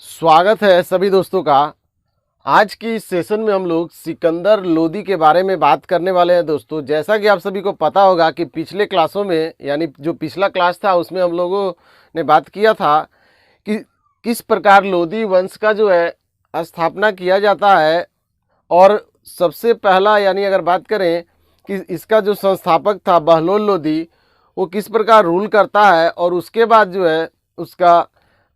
स्वागत है सभी दोस्तों का। आज की इस सेशन में हम लोग सिकंदर लोदी के बारे में बात करने वाले हैं दोस्तों। जैसा कि आप सभी को पता होगा कि पिछले क्लासों में यानी जो पिछला क्लास था उसमें हम लोगों ने बात किया था कि किस प्रकार लोदी वंश का जो है स्थापना किया जाता है। और सबसे पहला यानी अगर बात करें कि इसका जो संस्थापक था बहलोल लोदी, वो किस प्रकार रूल करता है, और उसके बाद जो है उसका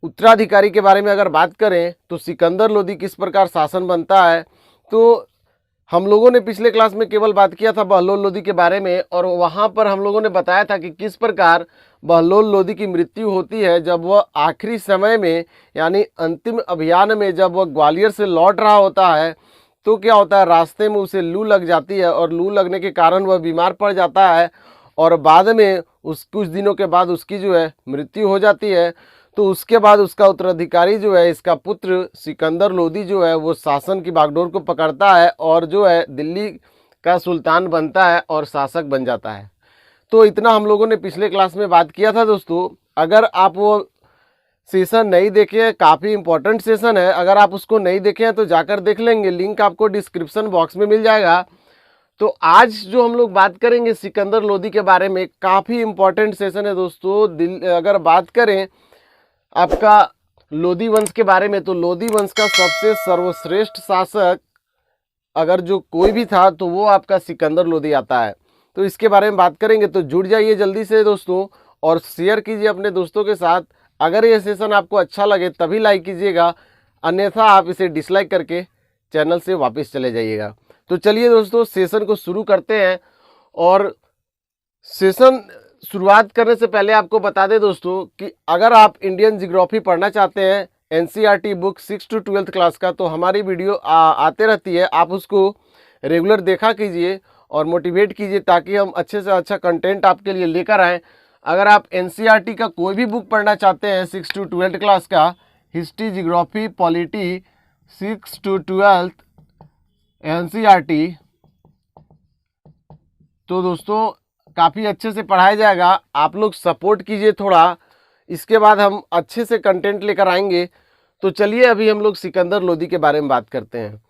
उत्तराधिकारी के बारे में अगर बात करें तो सिकंदर लोदी किस प्रकार शासन बनता है। तो हम लोगों ने पिछले क्लास में केवल बात किया था बहलोल लोदी के बारे में, और वहाँ पर हम लोगों ने बताया था कि किस प्रकार बहलोल लोदी की मृत्यु होती है जब वह आखिरी समय में यानी अंतिम अभियान में जब वह ग्वालियर से लौट रहा होता है तो क्या होता है, रास्ते में उसे लू लग जाती है और लू लगने के कारण वह बीमार पड़ जाता है और बाद में उस कुछ दिनों के बाद उसकी जो है मृत्यु हो जाती है। तो उसके बाद उसका उत्तराधिकारी जो है इसका पुत्र सिकंदर लोदी जो है वो शासन की बागडोर को पकड़ता है और जो है दिल्ली का सुल्तान बनता है और शासक बन जाता है। तो इतना हम लोगों ने पिछले क्लास में बात किया था दोस्तों। अगर आप वो सेशन नहीं देखे, काफ़ी इंपॉर्टेंट सेशन है, अगर आप उसको नहीं देखे हैं तो जाकर देख लेंगे, लिंक आपको डिस्क्रिप्शन बॉक्स में मिल जाएगा। तो आज जो हम लोग बात करेंगे सिकंदर लोदी के बारे में, काफ़ी इंपॉर्टेंट सेशन है दोस्तों। अगर बात करें आपका लोदी वंश के बारे में तो लोदी वंश का सबसे सर्वश्रेष्ठ शासक अगर जो कोई भी था तो वो आपका सिकंदर लोदी आता है। तो इसके बारे में बात करेंगे, तो जुड़ जाइए जल्दी से दोस्तों और शेयर कीजिए अपने दोस्तों के साथ। अगर ये सेशन आपको अच्छा लगे तभी लाइक कीजिएगा, अन्यथा आप इसे डिसलाइक करके चैनल से वापस चले जाइएगा। तो चलिए दोस्तों सेशन को शुरू करते हैं। और सेशन शुरुआत करने से पहले आपको बता दें दोस्तों कि अगर आप इंडियन ज्योग्राफी पढ़ना चाहते हैं NCERT book 6 to 12th class का, तो हमारी वीडियो आते रहती है, आप उसको रेगुलर देखा कीजिए और मोटिवेट कीजिए ताकि हम अच्छे से अच्छा कंटेंट आपके लिए लेकर आएँ। अगर आप एनसीईआरटी का कोई भी बुक पढ़ना चाहते हैं 6 to 12th क्लास का, history, geography, polity 6 to 12th NCERT, तो दोस्तों काफ़ी अच्छे से पढ़ाया जाएगा। आप लोग सपोर्ट कीजिए थोड़ा, इसके बाद हम अच्छे से कंटेंट लेकर आएंगे। तो चलिए अभी हम लोग सिकंदर लोदी के बारे में बात करते हैं।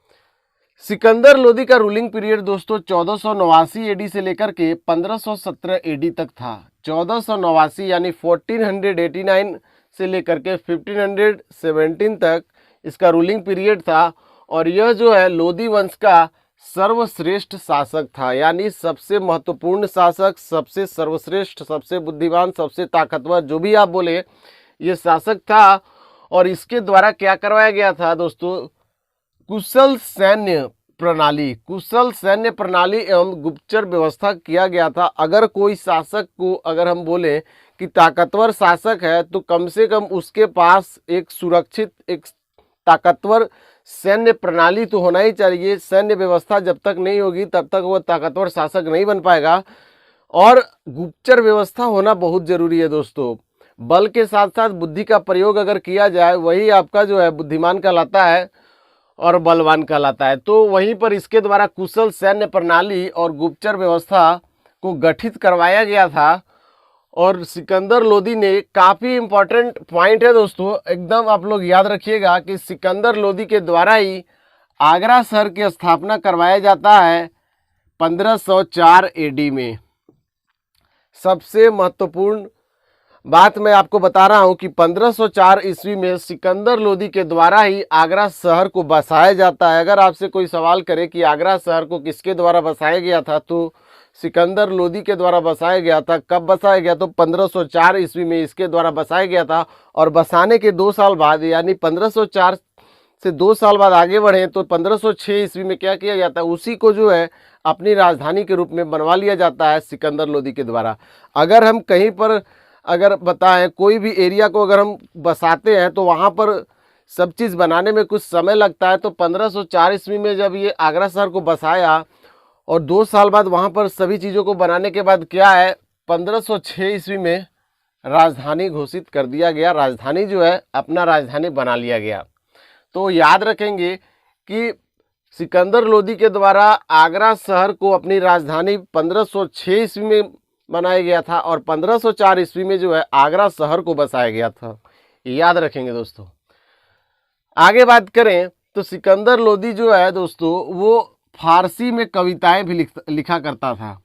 सिकंदर लोदी का रूलिंग पीरियड दोस्तों 1489 एडी से लेकर के 1517 एडी तक था। 1489 यानी 1489 से लेकर के 1517 तक इसका रूलिंग पीरियड था। और यह जो है लोदी वंश का सर्वश्रेष्ठ शासक था, यानी सबसे महत्वपूर्ण शासक, सबसे सर्वश्रेष्ठ, सबसे बुद्धिमान, सबसे ताकतवर, जो भी आप बोले, ये शासक था। और इसके द्वारा क्या करवाया गया था दोस्तों, कुशल सैन्य प्रणाली एवं गुप्तचर व्यवस्था किया गया था। अगर कोई शासक को अगर हम बोले कि ताकतवर शासक है तो कम से कम उसके पास एक सुरक्षित, एक ताकतवर सैन्य प्रणाली तो होना ही चाहिए। सैन्य व्यवस्था जब तक नहीं होगी तब तक वो ताकतवर शासक नहीं बन पाएगा। और गुप्तचर व्यवस्था होना बहुत जरूरी है दोस्तों। बल के साथ साथ बुद्धि का प्रयोग अगर किया जाए वही आपका जो है बुद्धिमान कहलाता है और बलवान कहलाता है। तो वहीं पर इसके द्वारा कुशल सैन्य प्रणाली और गुप्तचर व्यवस्था को गठित करवाया गया था। और सिकंदर लोदी ने, काफ़ी इंपॉर्टेंट पॉइंट है दोस्तों, एकदम आप लोग याद रखिएगा कि सिकंदर लोदी के द्वारा ही आगरा शहर की स्थापना करवाया जाता है 1504 एडी में। सबसे महत्वपूर्ण बात मैं आपको बता रहा हूं कि 1504 ईस्वी में सिकंदर लोदी के द्वारा ही आगरा शहर को बसाया जाता है। अगर आपसे कोई सवाल करे कि आगरा शहर को किसके द्वारा बसाया गया था तो सिकंदर लोदी के द्वारा बसाया गया था। कब बसाया गया, तो 1504 ईस्वी में इसके द्वारा बसाया गया था। और बसाने के 2 साल बाद यानी 1504 से 2 साल बाद आगे बढ़े तो 1506 ईस्वी में क्या किया जाता है, उसी को जो है अपनी राजधानी के रूप में बनवा लिया जाता है सिकंदर लोदी के द्वारा। अगर हम कहीं पर अगर बताएं कोई भी एरिया को अगर हम बसाते हैं तो वहाँ पर सब चीज़ बनाने में कुछ समय लगता है। तो 1504 ईस्वी में जब ये आगरा शहर को बसाया और 2 साल बाद वहाँ पर सभी चीज़ों को बनाने के बाद क्या है, 1506 ईस्वी में राजधानी घोषित कर दिया गया। राजधानी जो है अपना राजधानी बना लिया गया। तो याद रखेंगे कि सिकंदर लोदी के द्वारा आगरा शहर को अपनी राजधानी 1506 ईस्वी में बनाया गया था और 1504 ईस्वी में जो है आगरा शहर को बसाया गया था। याद रखेंगे दोस्तों। आगे बात करें तो सिकंदर लोदी जो है दोस्तों वो फारसी में कविताएं भी लिखा करता था।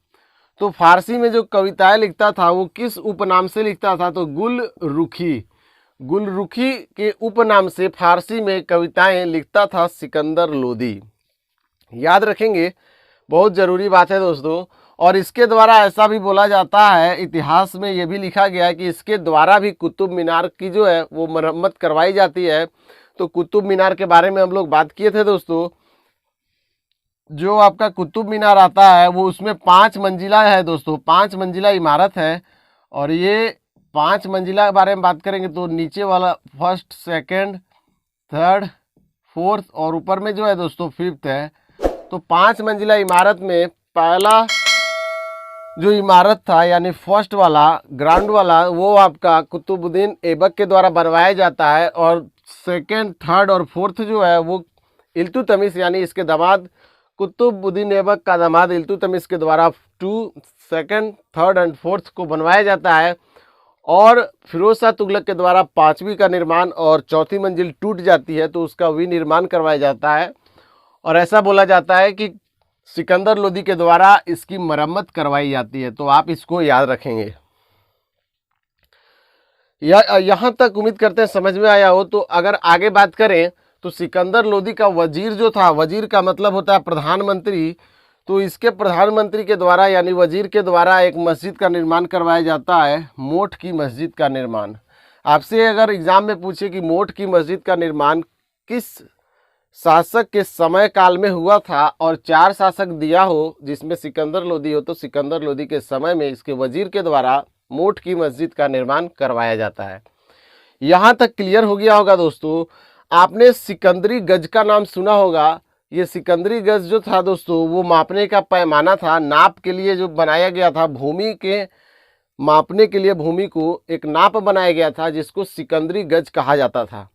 तो फारसी में जो कविताएं लिखता था वो किस उपनाम से लिखता था, तो गुल रुखी के उपनाम से फारसी में कविताएं लिखता था सिकंदर लोदी। याद रखेंगे, बहुत ज़रूरी बात है दोस्तों। और इसके द्वारा ऐसा भी बोला जाता है, इतिहास में ये भी लिखा गया है कि इसके द्वारा भी कुतुब मीनार की जो है वो मरम्मत करवाई जाती है। तो कुतुब मीनार के बारे में हम लोग बात किए थे दोस्तों। जो आपका कुतुब मीनार आता है वो उसमें 5 मंजिला है दोस्तों, 5 मंजिला इमारत है। और ये 5 मंजिला के बारे में बात करेंगे तो नीचे वाला फर्स्ट, सेकंड, थर्ड, फोर्थ और ऊपर में जो है दोस्तों फिफ्थ है। तो 5 मंजिला इमारत में पहला जो इमारत था यानी फर्स्ट वाला, ग्राउंड वाला, वो आपका कुतुबुद्दीन ऐबक के द्वारा बनवाया जाता है। और सेकंड, थर्ड और फोर्थ जो है वो इल्तुतमिश यानी इसके दामाद कुतुबुद्दीन ऐबक का दामाद इल्तुतमिश के द्वारा 2, सेकंड, थर्ड एंड फोर्थ को बनवाया जाता है। और फिरोज शाह तुगलक के द्वारा 5वीं का निर्माण और चौथी मंजिल टूट जाती है तो उसका विनिर्माण करवाया जाता है। और ऐसा बोला जाता है कि सिकंदर लोदी के द्वारा इसकी मरम्मत करवाई जाती है। तो आप इसको याद रखेंगे। यहाँ तक उम्मीद करते हैं समझ में आया हो। तो अगर आगे बात करें तो सिकंदर लोदी का वजीर जो था, वजीर का मतलब होता है प्रधानमंत्री, तो इसके प्रधानमंत्री के द्वारा यानी वजीर के द्वारा एक मस्जिद का निर्माण करवाया जाता है, मोठ की मस्जिद का निर्माण। आपसे अगर एग्जाम में पूछे कि मोठ की मस्जिद का निर्माण किस शासक के समय काल में हुआ था और 4 शासक दिया हो जिसमें सिकंदर लोदी हो, तो सिकंदर लोदी के समय में इसके वजीर के द्वारा मोठ की मस्जिद का निर्माण करवाया जाता है। यहाँ तक क्लियर हो गया होगा दोस्तों। आपने सिकंदरी गज का नाम सुना होगा। ये सिकंदरी गज जो था दोस्तों वो मापने का पैमाना था, नाप के लिए जो बनाया गया था, भूमि के मापने के लिए भूमि को एक नाप बनाया गया था जिसको सिकंदरी गज कहा जाता था।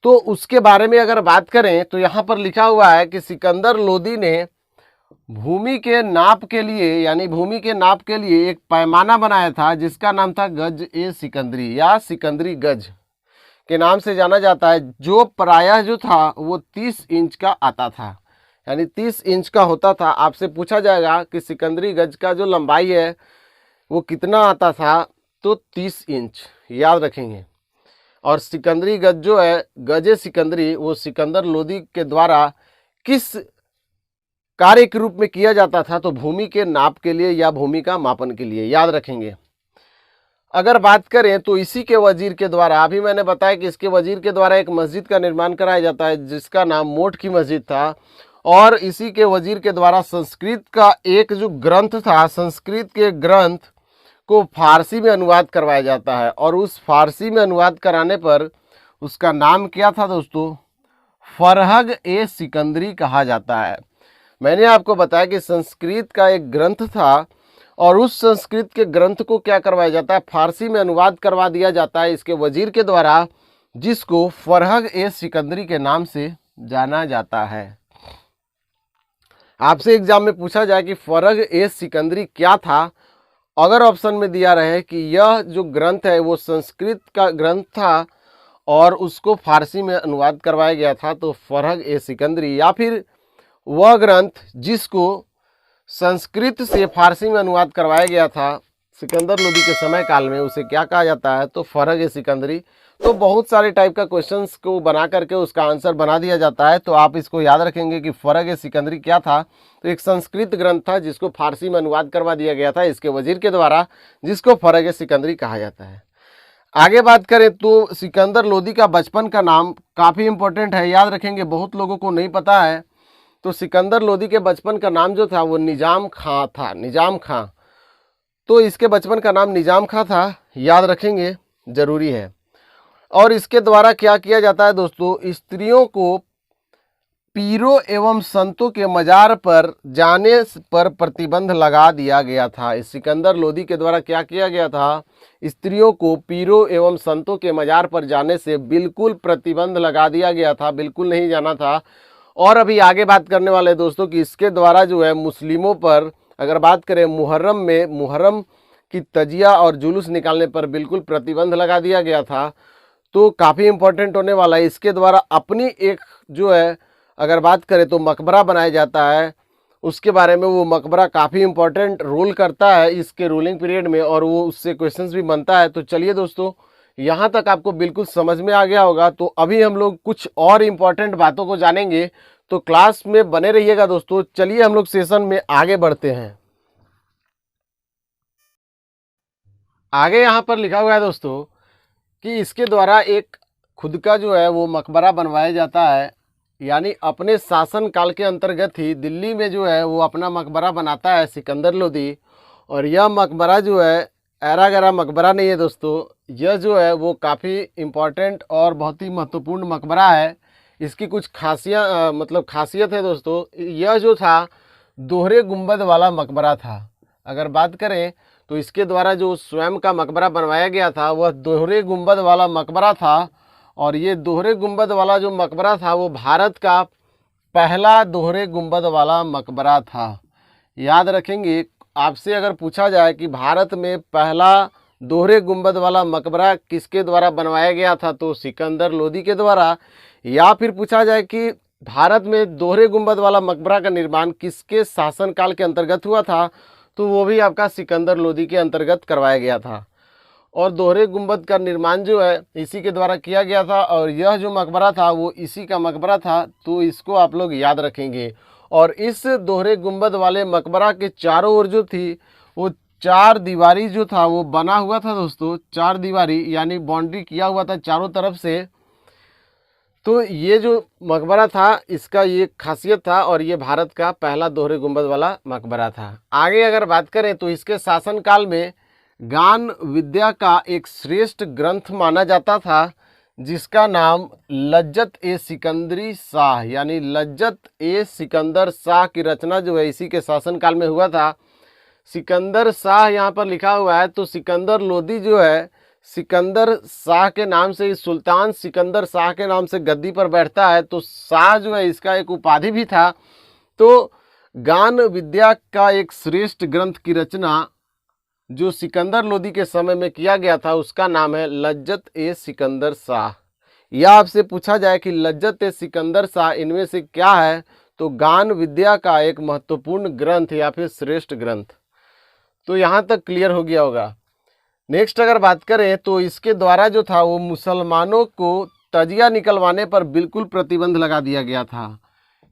तो उसके बारे में अगर बात करें तो यहाँ पर लिखा हुआ है कि सिकंदर लोदी ने भूमि के नाप के लिए यानी भूमि के नाप के लिए एक पैमाना बनाया था जिसका नाम था गज ए सिकंदरी या सिकंदरी गज के नाम से जाना जाता है, जो प्रायः जो था वो 30 इंच का आता था, यानी 30 इंच का होता था। आपसे पूछा जाएगा कि सिकंदरी गज का जो लंबाई है वो कितना आता था, तो 30 इंच, याद रखेंगे। और सिकंदरी गज जो है, गजे सिकंदरी, वो सिकंदर लोदी के द्वारा किस कार्य के रूप में किया जाता था, तो भूमि के नाप के लिए या भूमि का मापन के लिए, याद रखेंगे। अगर बात करें तो इसी के वजीर के द्वारा, अभी मैंने बताया कि इसके वजीर के द्वारा एक मस्जिद का निर्माण कराया जाता है जिसका नाम मोठ की मस्जिद था। और इसी के वजीर के द्वारा संस्कृत का एक जो ग्रंथ था, संस्कृत के ग्रंथ को फारसी में अनुवाद करवाया जाता है। और उस फारसी में अनुवाद कराने पर उसका नाम क्या था दोस्तों, फरहग ए सिकंदरी कहा जाता है। मैंने आपको बताया कि संस्कृत का एक ग्रंथ था और उस संस्कृत के ग्रंथ को क्या करवाया जाता है, फारसी में अनुवाद करवा दिया जाता है इसके वजीर के द्वारा, जिसको फरहग ए सिकंदरी के नाम से जाना जाता है। आपसे एग्जाम में पूछा जाए कि फरहग ए सिकंदरी क्या था, अगर ऑप्शन में दिया रहे कि यह जो ग्रंथ है वो संस्कृत का ग्रंथ था और उसको फारसी में अनुवाद करवाया गया था, तो फरहग ए सिकंदरी, या फिर वह ग्रंथ जिसको संस्कृत से फारसी में अनुवाद करवाया गया था सिकंदर लोदी के समय काल में, उसे क्या कहा जाता है, तो फरहग ए सिकंदरी। तो बहुत सारे टाइप का क्वेश्चंस को बना करके उसका आंसर बना दिया जाता है। तो आप इसको याद रखेंगे कि फरहग ए सिकंदरी क्या था, तो एक संस्कृत ग्रंथ था जिसको फारसी में अनुवाद करवा दिया गया था इसके वजीर के द्वारा, जिसको फरहग ए सिकंदरी कहा जाता है। आगे बात करें तो सिकंदर लोदी का बचपन का नाम काफ़ी इंपॉर्टेंट है, याद रखेंगे, बहुत लोगों को नहीं पता है। तो सिकंदर लोदी के बचपन का नाम जो था वो निजाम खां था, निजाम खां। तो इसके बचपन का नाम निजाम खां था, याद रखेंगे, जरूरी है। और इसके द्वारा क्या किया जाता है दोस्तों, स्त्रियों को पीरों एवं संतों के मजार पर जाने पर प्रतिबंध लगा दिया गया था। इस सिकंदर लोदी के द्वारा क्या किया गया था, स्त्रियों को पीरों एवं संतों के मजार पर जाने से बिल्कुल प्रतिबंध लगा दिया गया था, बिल्कुल नहीं जाना था। और अभी आगे बात करने वाले दोस्तों कि इसके द्वारा जो है मुस्लिमों पर अगर बात करें मुहर्रम में, मुहर्रम की तजिया और जुलूस निकालने पर बिल्कुल प्रतिबंध लगा दिया गया था। तो काफ़ी इम्पोर्टेंट होने वाला है। इसके द्वारा अपनी एक जो है अगर बात करें तो मकबरा बनाया जाता है, उसके बारे में वो मकबरा काफ़ी इम्पोर्टेंट रोल करता है इसके रूलिंग पीरियड में, और वो उससे क्वेश्चंस भी बनता है। तो चलिए दोस्तों, यहाँ तक आपको बिल्कुल समझ में आ गया होगा। तो अभी हम लोग कुछ और इम्पोर्टेंट बातों को जानेंगे, तो क्लास में बने रहिएगा दोस्तों। चलिए हम लोग सेशन में आगे बढ़ते हैं। आगे यहाँ पर लिखा हुआ है दोस्तों कि इसके द्वारा एक खुद का जो है वो मकबरा बनवाया जाता है, यानी अपने शासन काल के अंतर्गत ही दिल्ली में जो है वो अपना मकबरा बनाता है सिकंदर लोदी। और यह मकबरा जो है ऐरा गैरा मकबरा नहीं है दोस्तों, यह जो है वो काफ़ी इम्पॉर्टेंट और बहुत ही महत्वपूर्ण मकबरा है। इसकी कुछ खासियत है दोस्तों। यह जो था दोहरे गुंबद वाला मकबरा था। अगर बात करें तो इसके द्वारा जो स्वयं का मकबरा बनवाया गया था वह दोहरे गुंबद वाला मकबरा था। और ये दोहरे गुंबद वाला जो मकबरा था वो भारत का पहला दोहरे गुंबद वाला मकबरा था। याद रखेंगे, आपसे अगर पूछा जाए कि भारत में पहला दोहरे गुंबद वाला मकबरा किसके द्वारा बनवाया गया था, तो सिकंदर लोदी के द्वारा। या फिर पूछा जाए कि भारत में दोहरे गुंबद वाला मकबरा का निर्माण किसके शासनकाल के अंतर्गत हुआ था, तो वो भी आपका सिकंदर लोदी के अंतर्गत करवाया गया था। और दोहरे गुंबद का निर्माण जो है इसी के द्वारा किया गया था, और यह जो मकबरा था वो इसी का मकबरा था। तो इसको आप लोग याद रखेंगे। और इस दोहरे गुंबद वाले मकबरा के चारों ओर जो थी वो 4 दीवारी जो था वो बना हुआ था दोस्तों। 4 दीवारी यानी बाउंड्री किया हुआ था चारों तरफ से। तो ये जो मकबरा था इसका ये खासियत था, और ये भारत का पहला दोहरे गुंबद वाला मकबरा था। आगे अगर बात करें तो इसके शासनकाल में गान विद्या का एक श्रेष्ठ ग्रंथ माना जाता था, जिसका नाम लज्जत ए सिकंदरी शाह यानी लज्जत ए सिकंदर शाह की रचना जो है इसी के शासनकाल में हुआ था। सिकंदर शाह यहाँ पर लिखा हुआ है, तो सिकंदर लोदी जो है सिकंदर शाह के नाम से, सुल्तान सिकंदर शाह के नाम से गद्दी पर बैठता है। तो शाह जो है इसका एक उपाधि भी था। तो गान विद्या का एक श्रेष्ठ ग्रंथ की रचना जो सिकंदर लोदी के समय में किया गया था उसका नाम है लज्जत ए सिकंदर शाह। या आपसे पूछा जाए कि लज्जत ए सिकंदर शाह इनमें से क्या है, तो गान विद्या का एक महत्वपूर्ण ग्रंथ या फिर श्रेष्ठ ग्रंथ। तो यहाँ तक क्लियर हो गया होगा। नेक्स्ट अगर बात करें तो इसके द्वारा जो था वो मुसलमानों को तजिया निकलवाने पर बिल्कुल प्रतिबंध लगा दिया गया था।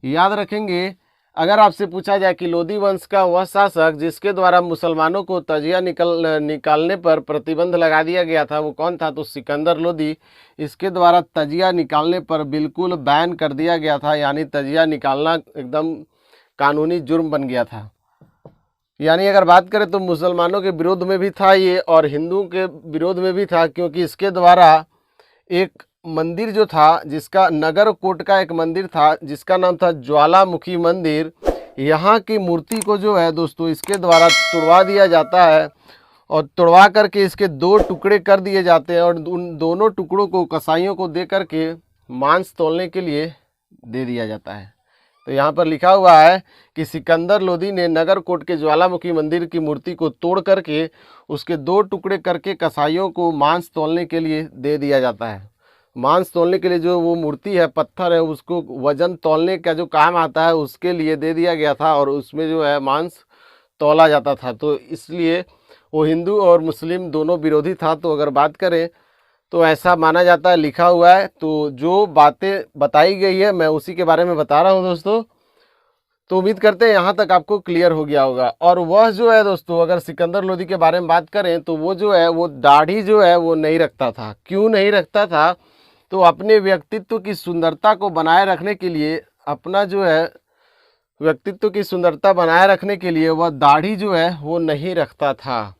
याद रखेंगे, अगर आपसे पूछा जाए कि लोदी वंश का वह शासक जिसके द्वारा मुसलमानों को तजिया निकालने पर प्रतिबंध लगा दिया गया था वो कौन था, तो सिकंदर लोदी। इसके द्वारा तजिया निकालने पर बिल्कुल बैन कर दिया गया था, यानी तजिया निकालना एकदम कानूनी जुर्म बन गया था। यानी अगर बात करें तो मुसलमानों के विरोध में भी था ये, और हिंदुओं के विरोध में भी था, क्योंकि इसके द्वारा एक मंदिर जो था जिसका नगर कोट का एक मंदिर था जिसका नाम था ज्वालामुखी मंदिर, यहाँ की मूर्ति को जो है दोस्तों इसके द्वारा तुड़वा दिया जाता है, और तुड़वा करके इसके 2 टुकड़े कर दिए जाते हैं, और उन दोनों टुकड़ों को कसाईयों को दे करके मांस तौलने के लिए दे दिया जाता है। तो यहाँ पर लिखा हुआ है कि सिकंदर लोदी ने नगर कोट के ज्वालामुखी मंदिर की मूर्ति को तोड़ करके उसके 2 टुकड़े करके कसाईयों को मांस तौलने के लिए दे दिया जाता है। मांस तौलने के लिए जो वो मूर्ति है, पत्थर है, उसको वजन तौलने का जो काम आता है उसके लिए दे दिया गया था, और उसमें जो है मांस तौला जाता था। तो इसलिए वो हिंदू और मुस्लिम दोनों विरोधी था। तो अगर बात करें तो ऐसा माना जाता है, लिखा हुआ है। तो जो बातें बताई गई है मैं उसी के बारे में बता रहा हूँ दोस्तों। तो उम्मीद करते हैं यहाँ तक आपको क्लियर हो गया होगा। और वह जो है दोस्तों, अगर सिकंदर लोदी के बारे में बात करें तो वो जो है वो दाढ़ी जो है वो नहीं रखता था। क्यों नहीं रखता था, तो अपने व्यक्तित्व की सुंदरता को बनाए रखने के लिए, अपना जो है व्यक्तित्व की सुंदरता बनाए रखने के लिए वह दाढ़ी जो है वो नहीं रखता था।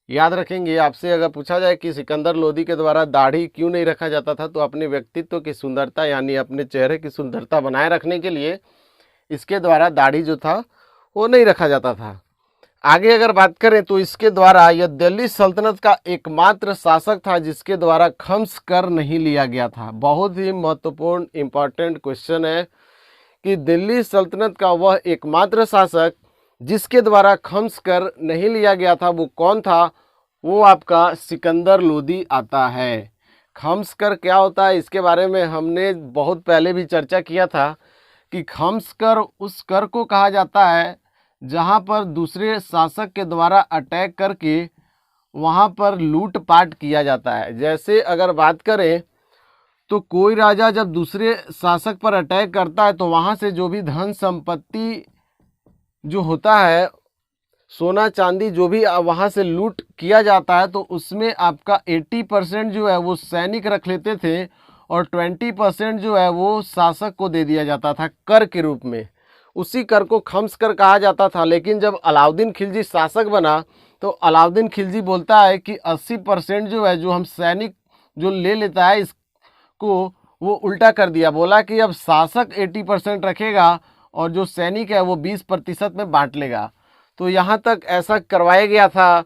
याद रखेंगे, आपसे अगर पूछा जाए कि सिकंदर लोदी के द्वारा दाढ़ी क्यों नहीं रखा जाता था, तो अपने व्यक्तित्व की सुंदरता यानी अपने चेहरे की सुंदरता बनाए रखने के लिए इसके द्वारा दाढ़ी जो था वो नहीं रखा जाता था। आगे अगर बात करें तो इसके द्वारा यह दिल्ली सल्तनत का एकमात्र शासक था जिसके द्वारा खम्स कर नहीं लिया गया था। बहुत ही महत्वपूर्ण इंपॉर्टेंट क्वेश्चन है कि दिल्ली सल्तनत का वह एकमात्र शासक जिसके द्वारा खम्स कर नहीं लिया गया था वो कौन था, वो आपका सिकंदर लोदी आता है। खम्सकर क्या होता है इसके बारे में हमने बहुत पहले भी चर्चा किया था कि खम्सकर उस कर को कहा जाता है जहां पर दूसरे शासक के द्वारा अटैक करके वहां पर लूटपाट किया जाता है। जैसे अगर बात करें तो कोई राजा जब दूसरे शासक पर अटैक करता है तो वहां से जो भी धन संपत्ति जो होता है, सोना चांदी जो भी वहाँ से लूट किया जाता है, तो उसमें आपका 80% जो है वो सैनिक रख लेते थे और 20% जो है वो शासक को दे दिया जाता था कर के रूप में। उसी कर को खम्सकर कहा जाता था। लेकिन जब अलाउद्दीन खिलजी शासक बना तो अलाउद्दीन खिलजी बोलता है कि 80% जो है जो हम सैनिक जो ले लेता है इसको वो उल्टा कर दिया, बोला कि अब शासक 80% रखेगा और जो सैनिक है वो 20% में बांट लेगा। तो यहाँ तक ऐसा करवाया गया था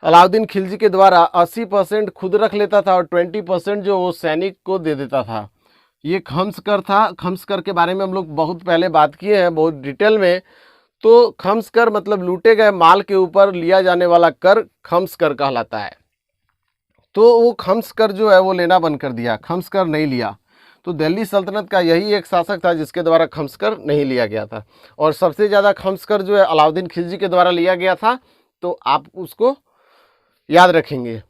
अलाउद्दीन खिलजी के द्वारा, 80% खुद रख लेता था और 20% जो वो सैनिक को दे देता था। ये खम्सकर था। खम्सकर के बारे में हम लोग बहुत पहले बात किए हैं बहुत डिटेल में। तो खम्सकर मतलब लूटे गए माल के ऊपर लिया जाने वाला कर खम्सकर कहलाता है। तो वो खम्सकर जो है वो लेना बंद कर दिया, खम्सकर नहीं लिया। तो दिल्ली सल्तनत का यही एक शासक था जिसके द्वारा खम्सकर नहीं लिया गया था। और सबसे ज़्यादा खम्सकर जो है अलाउद्दीन खिलजी के द्वारा लिया गया था, तो आप उसको याद रखेंगे।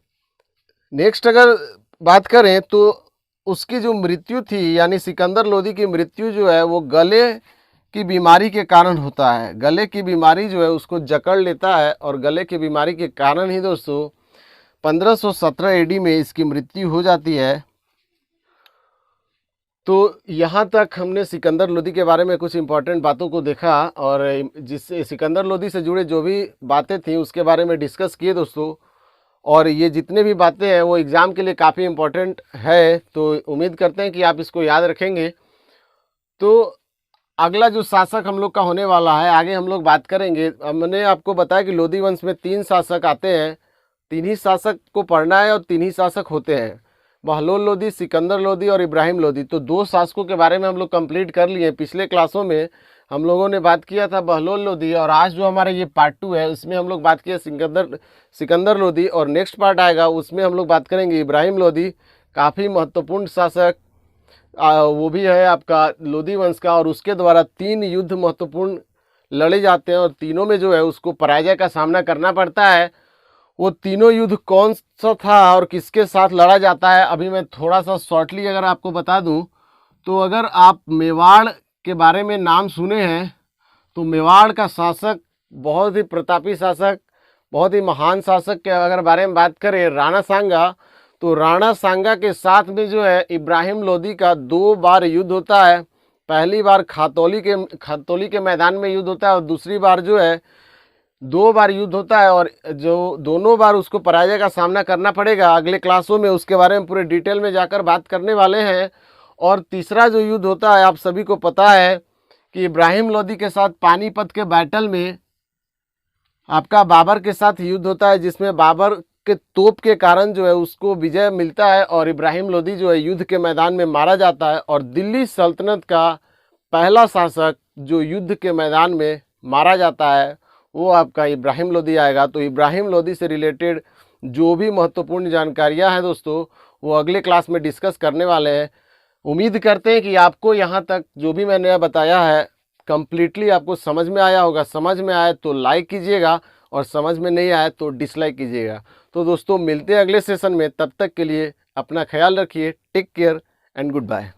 नेक्स्ट अगर बात करें तो उसकी जो मृत्यु थी यानी सिकंदर लोदी की मृत्यु जो है वो गले की बीमारी के कारण होता है। गले की बीमारी जो है उसको जकड़ लेता है और गले की बीमारी के कारण ही दोस्तों 1517 एडी में इसकी मृत्यु हो जाती है। तो यहाँ तक हमने सिकंदर लोदी के बारे में कुछ इम्पोर्टेंट बातों को देखा और जिससे सिकंदर लोदी से जुड़े जो भी बातें थी उसके बारे में डिस्कस किए दोस्तों। और ये जितने भी बातें हैं वो एग्ज़ाम के लिए काफ़ी इम्पोर्टेंट है, तो उम्मीद करते हैं कि आप इसको याद रखेंगे। तो अगला जो शासक हम लोग का होने वाला है, आगे हम लोग बात करेंगे। मैंने आपको बताया कि लोदी वंश में 3 शासक आते हैं, 3 ही शासक को पढ़ना है और 3 ही शासक होते हैं, बहलोल लोदी, सिकंदर लोदी और इब्राहिम लोदी। तो 2 शासकों के बारे में हम लोग कंप्लीट कर लिए। पिछले क्लासों में हम लोगों ने बात किया था बहलोल लोदी और आज जो हमारा ये पार्ट 2 है उसमें हम लोग बात किया सिकंदर लोदी और नेक्स्ट पार्ट आएगा उसमें हम लोग बात करेंगे इब्राहिम लोदी। काफ़ी महत्वपूर्ण शासक वो भी है आपका लोदी वंश का और उसके द्वारा 3 युद्ध महत्वपूर्ण लड़े जाते हैं और तीनों में जो है उसको पराजय का सामना करना पड़ता है। वो तीनों युद्ध कौन सा था और किसके साथ लड़ा जाता है अभी मैं थोड़ा सा शॉर्टली अगर आपको बता दूं तो अगर आप मेवाड़ के बारे में नाम सुने हैं तो मेवाड़ का शासक बहुत ही प्रतापी शासक, बहुत ही महान शासक के अगर बारे में बात करें राणा सांगा, तो राणा सांगा के साथ में जो है इब्राहिम लोदी का 2 बार युद्ध होता है। पहली बार खातौली के मैदान में युद्ध होता है और दूसरी बार जो है 2 बार युद्ध होता है और जो दोनों बार उसको पराजय का सामना करना पड़ेगा। अगले क्लासों में उसके बारे में पूरे डिटेल में जाकर बात करने वाले हैं। और तीसरा जो युद्ध होता है आप सभी को पता है कि इब्राहिम लोदी के साथ पानीपत के बैटल में आपका बाबर के साथ युद्ध होता है जिसमें बाबर के तोप के कारण जो है उसको विजय मिलता है और इब्राहिम लोदी जो है युद्ध के मैदान में मारा जाता है। और दिल्ली सल्तनत का पहला शासक जो युद्ध के मैदान में मारा जाता है वो आपका इब्राहिम लोदी आएगा। तो इब्राहिम लोदी से रिलेटेड जो भी महत्वपूर्ण जानकारियां हैं दोस्तों वो अगले क्लास में डिस्कस करने वाले हैं। उम्मीद करते हैं कि आपको यहाँ तक जो भी मैंने बताया है कंप्लीटली आपको समझ में आया होगा। समझ में आए तो लाइक कीजिएगा और समझ में नहीं आए तो डिसलाइक कीजिएगा। तो दोस्तों मिलते हैं अगले सेशन में, तब तक के लिए अपना ख्याल रखिए। Take care and good bye.